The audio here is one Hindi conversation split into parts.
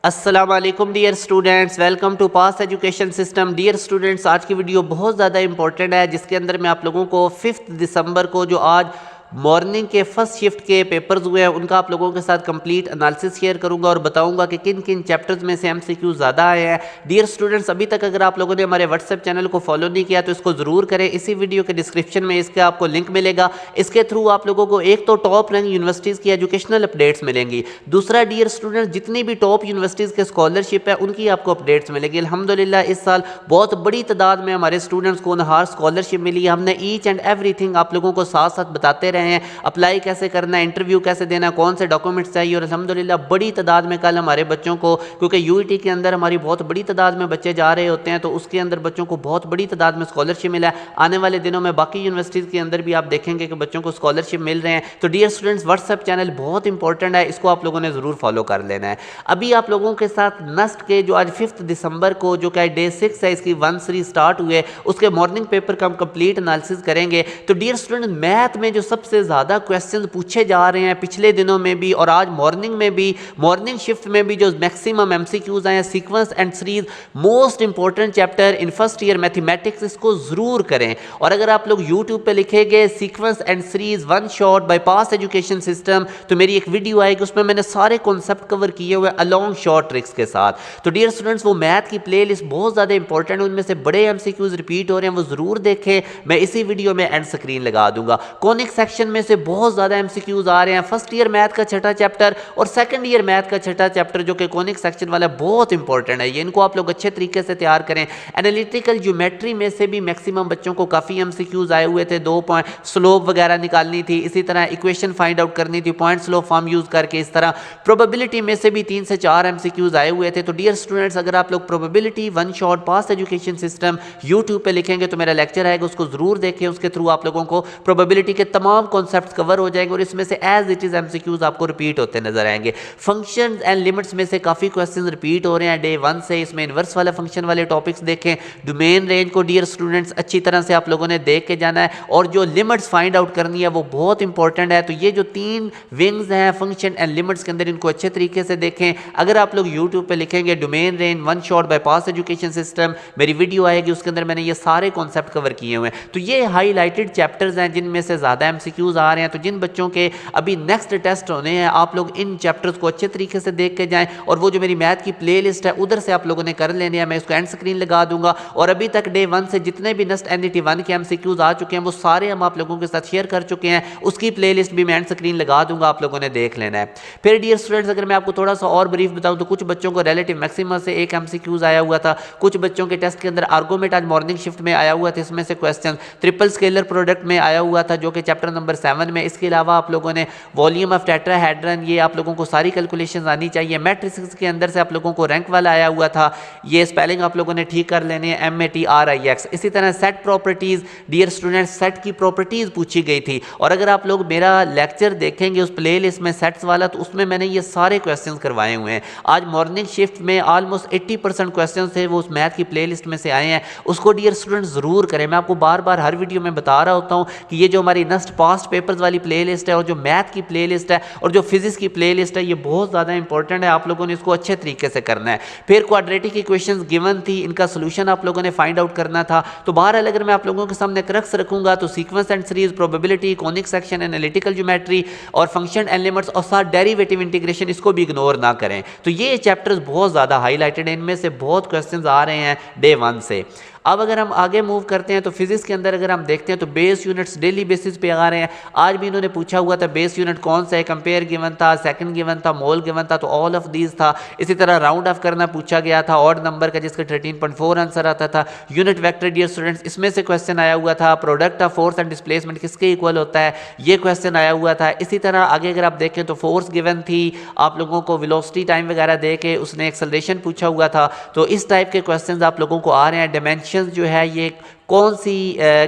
अस्सलाम वालेकुम dear students, welcome to pass education system. Dear students, आज की वीडियो बहुत ज़्यादा इंपॉर्टेंट है, जिसके अंदर मैं आप लोगों को 5 दिसंबर को जो आज मॉर्निंग के फर्स्ट शिफ्ट के पेपर्स हुए हैं उनका आप लोगों के साथ कंप्लीट एनालिसिस शेयर करूंगा और बताऊंगा कि किन किन चैप्टर्स में से एमसीक्यू ज़्यादा आए हैं। डियर स्टूडेंट्स, अभी तक अगर आप लोगों ने हमारे व्हाट्सएप चैनल को फॉलो नहीं किया तो इसको ज़रूर करें। इसी वीडियो के डिस्क्रिप्शन में इसका आपको लिंक मिलेगा। इसके थ्रू आप लोगों को एक तो टॉप रैंक यूनिवर्सिटीज़ की एजुकेशनल अपडेट्स मिलेंगी, दूसरा डियर स्टूडेंट्स जितनी भी टॉप यूनिवर्सिटीज़ के स्कॉलरशिप है उनकी आपको अपडेट्स मिलेगी। अल्हम्दुलिल्लाह इस साल बहुत बड़ी तादाद में हमारे स्टूडेंट्स को नहार स्कॉलरशिप मिली है। हमने ईच एंड एवरीथिंग आप लोगों को साथ साथ बताते रहे हैं, अप्लाई कैसे करना है, इंटरव्यू कैसे देना, कौन से डॉक्यूमेंट्स चाहिए। और अल्हम्दुलिल्लाह बड़ी तादाद में कल हमारे बच्चों को, क्योंकि यूईटी के अंदर हमारी बहुत बड़ी तादाद में बच्चे जा रहे होते हैं, तो उसके अंदर बच्चों को बहुत बड़ी तादाद में स्कॉलरशिप मिला है। आने वाले दिनों में बाकी यूनिवर्सिटीज़ के अंदर भी आप देखेंगे कि बच्चों को स्कॉलरशिप मिल रहे हैं। तो डियर स्टूडेंट्स, व्हाट्सएप चैनल बहुत इंपॉर्टेंट है, इसको आप लोगों ने ज़रूर फॉलो कर लेना है। अभी आप लोगों के साथ नस्ट के जो आज 5 दिसंबर को जो क्या डे 6 है, इसकी 1 सीरीज स्टार्ट हुए, उसके मॉर्निंग पेपर का हम कंप्लीट एनालिसिस करेंगे। तो डियर स्टूडेंट, मैथ में जो सबसे ज़्यादा क्वेश्चन पूछे जा रहे हैं पिछले दिनों में भी और आज मॉर्निंग में भी, मॉर्निंग शिफ्ट में भी जो मैक्सिमम एमसीक्यूज आए हैं, sequence and series most important chapter in first year mathematics, इसको जरूर करें। और अगर आप लोग यूट्यूब पे लिखेंगे sequence and series one shot bye pass education system, तो मेरी एक वीडियो आएगी, उसमें मैंने सारे कॉन्सेप्ट कवर किए हुए अलॉन्ग शॉर्ट ट्रिक्स के साथ। तो डियर स्टूडेंट्स, वो मैथ की प्ले लिस्ट बहुत ज़्यादा इंपॉर्टेंट है, उनमें से बड़े एमसीक्यूज रिपीट हो रहे हैं, वो जरूर देखें। मैं इसी वीडियो में एंड स्क्रीन लगा दूंगा। कॉनिक सेक्शन में से बहुत ज़्यादा एमसीक्यूज आ रहे हैं। फर्स्ट ईयर मैथ का छठा चैप्टर और सेकंड ईयर मैथ का छठा चैप्टर जो कि कॉनिक सेक्शन वाला बहुत इंपॉर्टेंट है, ये इनको आप लोग अच्छे तरीके से तैयार करें। एनालिटिकल ज्योमेट्री में से भी मैक्सिमम बच्चों को काफ़ी एमसीक्यूज आए हुए थे, 2 पॉइंट स्लोप वगैरह निकालनी थी, इसी तरह इक्वेशन फाइंड आउट करनी थी पॉइंट स्लोप फॉर्म यूज करके। इस तरह प्रोबेबिलिटी में से भी 3 से 4 एमसीक्यूज आए हुए थे। तो डियर स्टूडेंट्स, अगर आप लोग प्रोबेबिलिटी वन शॉट पास एजुकेशन सिस्टम यूट्यूब पे लिखेंगे तो मेरा लेक्चर आएगा, उसको जरूर देखें। उसके थ्रू आप लोगों को प्रोबेबिलिटी के तमाम कॉन्सेप्ट कवर हो जाएंगे और इसमें से एज इट इज एमसीक्यूज आपको रिपीट होते नजर आएंगे। फंक्शन एंड लिमिट्स में से काफी क्वेश्चंस रिपीट हो रहे हैं डे 1 से। इसमें इनवर्स वाला फंक्शन वाले टॉपिक्स देखें। डोमेन रेंज को डियर स्टूडेंट्स अच्छी तरह से आप लोगों ने देख के जाना है और जो लिमिट्स फाइंड आउट करनी है वो बहुत इंपॉर्टेंट है। तो ये जो 3 विंग्स हैं फंक्शन एंड लिमिट्स के अंदर, इनको अच्छे तरीके से देखें। अगर आप लोग यूट्यूब पे लिखेंगे domain range one shot bye पास एजुकेशन सिस्टम, मेरी वीडियो आएगी, उसके अंदर मैंने ये सारे कॉन्सेप्ट कवर किए हुए हैं। तो ये हाईलाइटेड चैप्टर्स हैं जिनमें से ज्यादा एमसीक्यूज आ रहे हैं। तो जिन बच्चों के अभी नेक्स्ट टेस्ट होने हैं, आप लोग इन चैप्टर्स को अच्छे तरीके से देख के जाएं और वो जो मेरी मैथ की प्लेलिस्ट है उधर से आप लोगों ने कर लेने हैं। मैं इसको एंड स्क्रीन लगा दूंगा और अभी तक डे 1 से जितने भी नेक्स्ट एनईटी 1 के एमसीक्यूज आ चुके हैं वो सारे हम आप लोगों के साथ शेयर कर चुके हैं। उसकी प्लेलिस्ट भी मैं एंड स्क्रीन लगा दूंगा, आप लोगों ने देख लेना है। फिर डियर स्टूडेंट्स, अगर मैं आपको थोड़ा सा और ब्रीफ बताऊं तो कुछ बच्चों को रिलेटिव मैक्सिमा से एक एमसीक्यूज आया हुआ था, कुछ बच्चों के टेस्ट के अंदर आर्गोमेट आज मॉर्निंग शिफ्ट में आया हुआ था, इसमें से क्वेश्चन ट्रिपल स्केलर प्रोडक्ट में आया हुआ था जो कि चैप्टर नंबर 7 में। इसके अलावा आप लोगों ने वॉल्यूम ऑफ टेट्राहेड्रन, ये आप लोगों को सारी कैलकुलेशंस आनी चाहिए। मैट्रिक्स के अंदर से आप लोगों को रैंक वाला आया हुआ था, ये स्पेलिंग आप लोगों ने ठीक कर लेने हैं, MATRIX। इसी तरह set properties, dear students set की प्रॉपर्टीज पूछी गई थी और अगर आप लोग मेरा लेक्चर देखेंगे उस प्लेलिस्ट में सेट्स वाला, तो उसमें मैंने ये सारे क्वेश्चंस करवाए हुए हैं। आज मॉर्निंग शिफ्ट में ऑलमोस्ट 80% क्वेश्चन थे वो उस मैथ की प्लेलिस्ट में से आए हैं। उसको डियर स्टूडेंट्स जरूर करें। मैं आपको बार बार हर वीडियो में बता रहा होता हूँ कि ये जो हमारी नेक्स्ट पास्ट पेपर्स वाली प्लेलिस्ट है और जो मैथ की प्लेलिस्ट है और जो फिजिक्स की प्लेलिस्ट है, ये बहुत ज़्यादा इंपॉर्टेंट है। आप लोगों ने इसको अच्छे तरीके से करना है। फिर क्वाड्रेटिक इक्वेशंस गिवन थी, इनका सोल्यूशन आप लोगों ने फाइंड आउट करना था। तो बहरहाल अगर मैं आप लोगों के सामने क्रक्स रखूंगा तो sequence and series, probability, conic section, analytical geometry और फंक्शन एंड लिमिट्स और साथ डेरिवेटिव इंटीग्रेशन, इसको भी इग्नोर ना करें। तो ये चैप्टर्स बहुत ज़्यादा हाईलाइटेड हैं, इनमें से बहुत क्वेश्चंस आ रहे हैं डे 1 से। अब अगर हम आगे मूव करते हैं तो फिजिक्स के अंदर अगर हम देखते हैं तो बेस यूनिट्स डेली बेसिस पे आ रहे हैं। आज भी इन्होंने पूछा हुआ था बेस यूनिट कौन सा है, कंपेयर गिवन था, सेकंड गिवन था, मोल गिवन था, तो ऑल ऑफ दीज था। इसी तरह राउंड ऑफ करना पूछा गया था, ऑड नंबर का, जिसका 13.4 आंसर आता था। यूनिट वेक्टर डियर स्टूडेंट्स, इसमें से क्वेश्चन आया हुआ था। Product of force and displacement किसके इक्वल होता है, ये क्वेश्चन आया हुआ था। इसी तरह आगे अगर आप देखें तो फोर्स गिवन थी, आप लोगों को वेलोसिटी टाइम वगैरह दे के उसने एक्सेलरेशन पूछा हुआ था। तो इस टाइप के क्वेश्चन आप लोगों को आ रहे हैं। डायमेंशन जो है ये कौन सी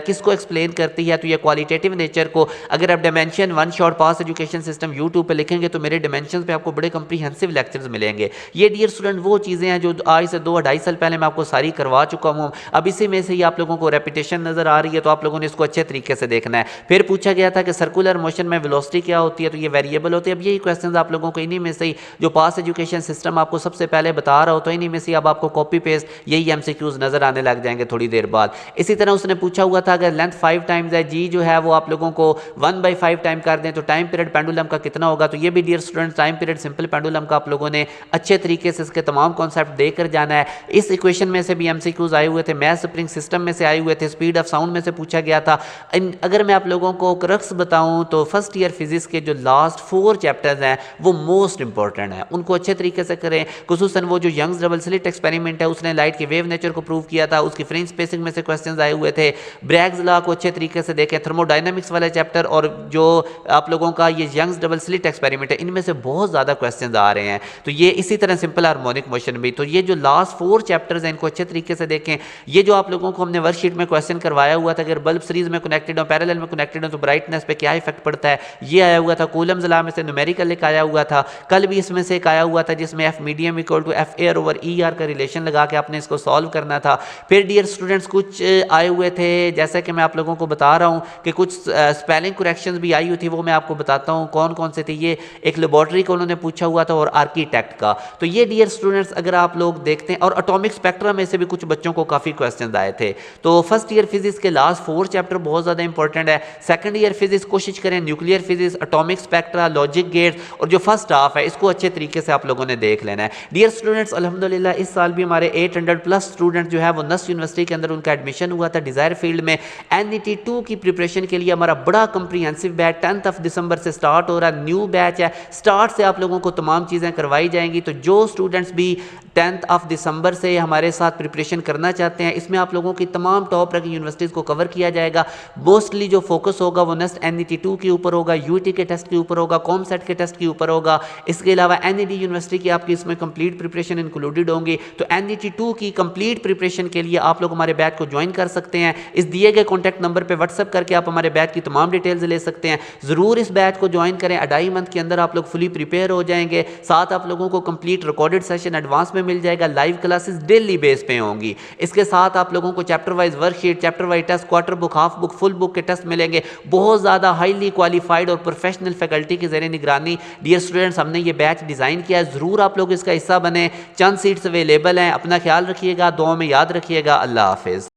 किसको एक्सप्लेन करती है। तो ये क्वालिटेटिव नेचर को अगर आप डायमेंशन वन शॉट पास एजुकेशन सिस्टम यूट्यूब पे लिखेंगे तो मेरे डायमेंशन पे आपको बड़े कंप्रीहेंसिव लेक्चर्स मिलेंगे। ये डियर स्टूडेंट वो चीज़ें हैं जो आज से 2-2.5 साल पहले मैं आपको सारी करवा चुका हूँ। अब इसी में से ही आप लोगों को रेपिटेशन नजर आ रही है, तो आप लोगों ने इसको अच्छे तरीके से देखना है। फिर पूछा गया था कि सर्कुलर मोशन में वेलोसिटी क्या होती है, तो ये वेरिएबल होती है। अब यही क्वेश्चन आप लोगों को इन्हीं में से ही जो पास एजुकेशन सिस्टम आपको सबसे पहले बता रहा हो, तो इन्हीं में से अब आपको कॉपी पेस्ट यही एमसीक्यूज नजर आने लग जाएंगे थोड़ी देर बाद। इसी तरह उसने पूछा हुआ था अगर लेंथ 5 टाइम्स है, जी जो है वो आप लोगों को 1/5 टाइम कर दें तो टाइम पीरियड पेंडुलम का कितना होगा। तो ये भी dear student time period simple pendulum का आप लोगों ने अच्छे तरीके से इसके तमाम कॉन्सेप्ट देकर जाना है। इस इक्वेशन में से भी एमसीक्यूज आए हुए थे, मैथ स्प्रिंग सिस्टम में से आए हुए थे, स्पीड ऑफ साउंड में से पूछा गया था। अगर मैं आप लोगों को क्रक्स बताऊं तो फर्स्ट ईयर फिजिक्स के जो लास्ट 4 चैप्टर्स हैं वो मोस्ट इंपॉर्टेंट है, उनको अच्छे तरीके से करें। खुसूसन वो जो यंग्स डबल स्लिट एक्सपेरिमेंट है उसने लाइट के वेव नेचर को प्रूव किया था, उसकी फ्रिंज स्पेसिंग में से क्वेश्चंस आए हुए थे। ब्रैग्स लॉ को अच्छे तरीके से देखें, थर्मोडायनामिक्स वाला चैप्टर और जो आप लोगों का ये यंग्स डबल स्लिट एक्सपेरिमेंट है, इनमें से बहुत ज़्यादा क्वेश्चंस आ रहे हैं। तो ये इसी तरह सिंपल हार्मोनिक मोशन भी, तो ये जो लास्ट 4 चैप्टर्स हैं इनको अच्छे तरीके से देखें। ये जो आप लोगों को हमने वर्कशीट में क्वेश्चन करवाया हुआ था, अगर बल्ब सीरीज में कनेक्टेड हो, पैरेलल में कनेक्टेड हो तो ब्राइटनेस पे क्या इफेक्ट पड़ता है, ये आया हुआ था। कूलम्स लॉ में से न्यूमेरिकल एक आया हुआ था, कल भी इसमें से एक आया हुआ था जिसमें F medium equal to F air over E R का रिलेशन लगा के आपने इसको सॉल्व करना था। फिर डियर स्टूडेंट्स कुछ आए हुए थे, जैसा कि मैं आप लोगों को बता रहा हूँ कि कुछ स्पेलिंग करेक्शंस भी आई हुई थी, वो मैं आपको बताता हूँ कौन कौन से थे। ये एक लेबोरेटरी का उन्होंने पूछा हुआ था और आर्किटेक्ट का। तो ये डियर स्टूडेंट्स अगर आप लोग देखते हैं, और एटॉमिक स्पेक्ट्रम में से भी कुछ बच्चों को काफ़ी क्वेश्चन आए थे। तो फर्स्ट ईयर फिजिक्स के लास्ट 4 चैप्टर बहुत ज़्यादा इंपॉर्टेंट है। सेकंड ईयर फिजिक्स कोशिश करें nuclear physics, atomic spectra, logic gates और जो फर्स्ट हाफ है इसको अच्छे तरीके से आप लोगों ने देख लेना है। डियर स्टूडेंट्स अल्हम्दुलिल्लाह इस साल भी हमारे 800+ स्टूडेंट जो है वो नस्ट यूनिवर्सिटी के अंदर उनका एडमिशन हुआ था डिज़ायर फील्ड में। NET 2 की प्रिपरेशन के लिए हमारा बड़ा कंप्रीहेंसिव बैच 10 दिसंबर से स्टार्ट हो रहा है। न्यू बैच है, स्टार्ट से आप लोगों को तमाम चीज़ें करवाई जाएंगी। तो जो स्टूडेंट्स भी 10 दिसंबर से हमारे साथ प्रिपरेशन करना चाहते हैं, इसमें आप लोगों की तमाम टॉप रैंक यूनिवर्सिटीज़ को कवर किया जाएगा। मोस्टली जो फोकस होगा वो नस्ट NET 2 के ऊपर होगा, UT के टेस्ट के ऊपर होगा, कॉमसेट के टेस्ट के ऊपर होगा। इसके अलावा NED यूनिवर्सिटी की आपकी इसमें कंप्लीट प्रिपरेशन इंक्लूडेड होंगी। तो NET 2 की कंप्लीट प्रिपरेशन के लिए आप लोग हमारे बैच को ज्वाइन कर सकते हैं। इस दिए गए कॉन्टैक्ट नंबर पर व्हाट्सअप करके आप हमारे बैच की तमाम डिटेल्स ले सकते हैं। ज़रूर इस बैच को ज्वाइन करें, 2.5 मंथ के अंदर आप लोग फुली प्रिपेयर हो जाएंगे। साथ आप लोगों को कंप्लीट रिकॉर्डेड सेशन एडवांस में मिल जाएगा, लाइव क्लासेस डेली बेस पे होंगी। इसके साथ आप लोगों को chapter wise worksheet, chapter wise test, quarter book, half book, full book के टेस्ट मिलेंगे। बहुत ज़्यादा हाईली क्वालिफाइड और प्रोफेशनल फैकल्टी की ज़ेर निगरानी डियर स्टूडेंट्स हमने ये बैच डिज़ाइन किया है। ज़रूर आप लोग इसका हिस्सा बने। चंद सीट्स अवेलेबल हैं। अपना ख्याल रखिएगा, दुआ में याद रखिएगा। अल्लाह हाफिज़।